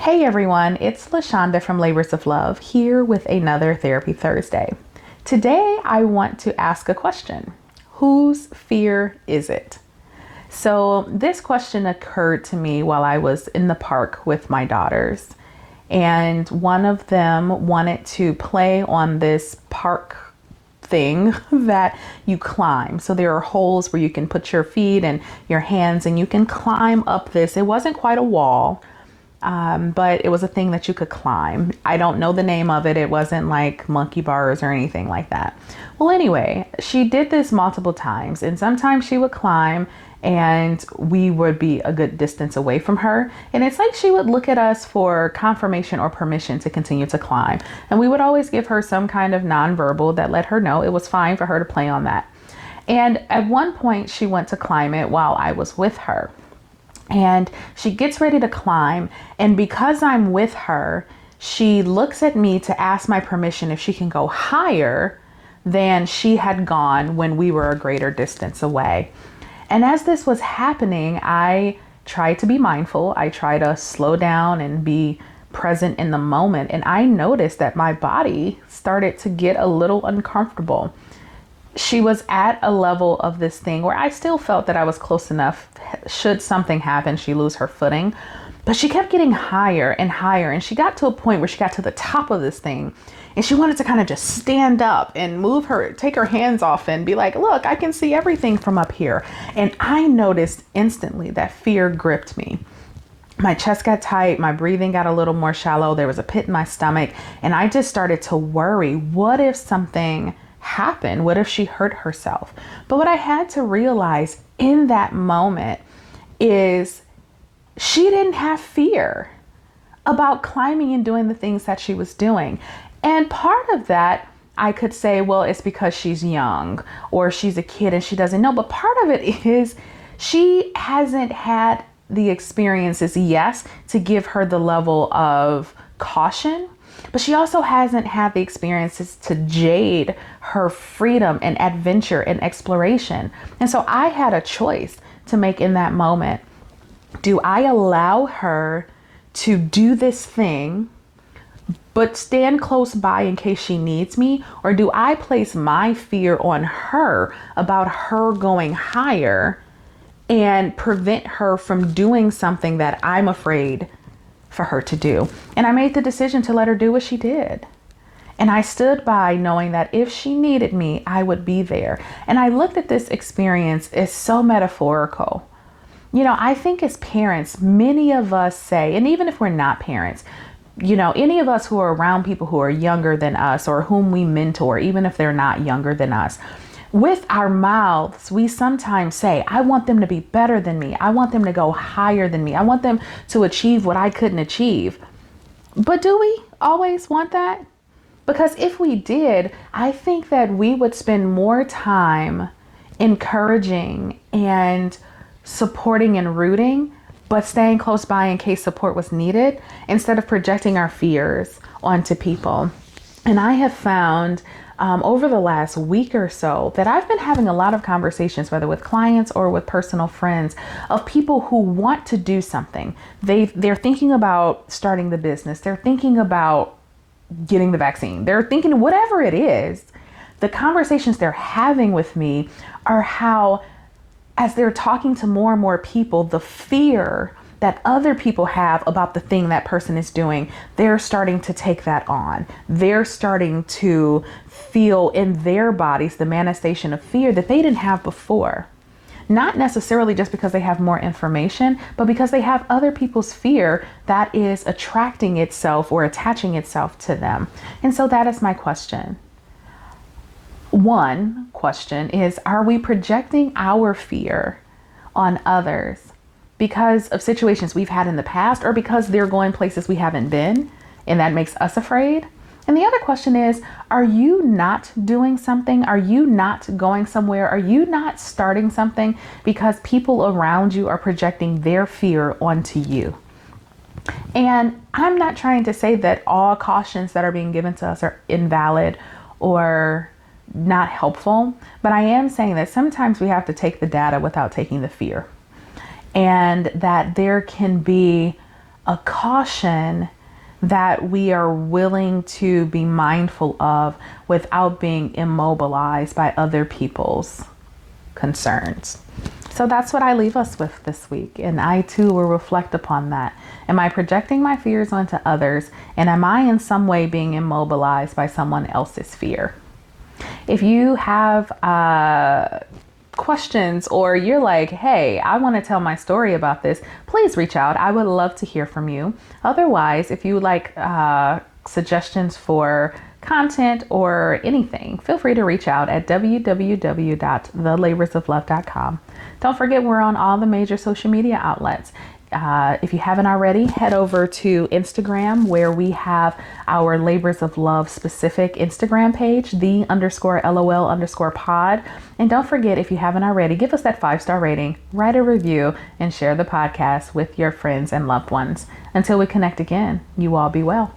Hey everyone, it's LaShonda from Labors of Love here with another Therapy Thursday. Today I want to ask a question. Whose fear is it? So this question occurred to me while I was in the park with my daughters, and one of them wanted to play on this park thing that you climb. So there are holes where you can put your feet and your hands and you can climb up this. It wasn't quite a wall. But it was a thing that you could climb. I don't know the name of it. It wasn't like monkey bars or anything like that. Well, anyway, she did this multiple times, and sometimes she would climb and we would be a good distance away from her. And it's like she would look at us for confirmation or permission to continue to climb. And we would always give her some kind of nonverbal that let her know it was fine for her to play on that. And at one point she went to climb it while I was with her. And she gets ready to climb, and because I'm with her, she looks at me to ask my permission if she can go higher than she had gone when we were a greater distance away. And as this was happening, I tried to be mindful. I tried to slow down and be present in the moment. And I noticed that my body started to get a little uncomfortable. She was at a level of this thing where I still felt that I was close enough should something happen, she lose her footing. But she kept getting higher and higher. And she got to a point where she got to the top of this thing and she wanted to kind of just stand up and take her hands off and be like, look, I can see everything from up here. And I noticed instantly that fear gripped me. My chest got tight. My breathing got a little more shallow. There was a pit in my stomach. And I just started to worry, what if something happened? What if she hurt herself? But what I had to realize in that moment is she didn't have fear about climbing and doing the things that she was doing. And part of that, I could say, well, it's because she's young or she's a kid and she doesn't know. But part of it is she hasn't had the experiences, yes, to give her the level of caution. But she also hasn't had the experiences to jade her freedom and adventure and exploration. And so I had a choice to make in that moment. Do I allow her to do this thing, but stand close by in case she needs me? Or do I place my fear on her about her going higher and prevent her from doing something that I'm afraid for her to do? And I made the decision to let her do what she did. And I stood by knowing that if she needed me, I would be there. And I looked at this experience as so metaphorical. You know, I think as parents, many of us say, and even if we're not parents, you know, any of us who are around people who are younger than us or whom we mentor, even if they're not younger than us, with our mouths, we sometimes say, I want them to be better than me. I want them to go higher than me. I want them to achieve what I couldn't achieve. But do we always want that? Because if we did, I think that we would spend more time encouraging and supporting and rooting, but staying close by in case support was needed, instead of projecting our fears onto people. And I have found over the last week or so that I've been having a lot of conversations, whether with clients or with personal friends, of people who want to do something. They're thinking about starting the business. They're thinking about getting the vaccine. They're thinking whatever it is. The conversations they're having with me are how, as they're talking to more and more people, the fear that other people have about the thing that person is doing, they're starting to take that on. They're starting to feel in their bodies the manifestation of fear that they didn't have before. Not necessarily just because they have more information, but because they have other people's fear that is attracting itself or attaching itself to them. And so that is my question. One question is, are we projecting our fear on others because of situations we've had in the past, or because they're going places we haven't been and that makes us afraid? And the other question is, are you not doing something? Are you not going somewhere? Are you not starting something because people around you are projecting their fear onto you? And I'm not trying to say that all cautions that are being given to us are invalid or not helpful, but I am saying that sometimes we have to take the data without taking the fear, and that there can be a caution that we are willing to be mindful of without being immobilized by other people's concerns. So that's what I leave us with this week. And I too will reflect upon that. Am I projecting my fears onto others? And am I in some way being immobilized by someone else's fear? If you have questions, or you're like, hey, I want to tell my story about this, please reach out. I would love to hear from you. Otherwise, if you like suggestions for content or anything, feel free to reach out at www.thelaborsoflove.com. Don't forget, we're on all the major social media outlets. If you haven't already, head over to Instagram, where we have our Labors of Love specific Instagram page, _LOL_pod. And don't forget, if you haven't already, give us that 5-star rating, write a review, and share the podcast with your friends and loved ones. Until we connect again, you all be well.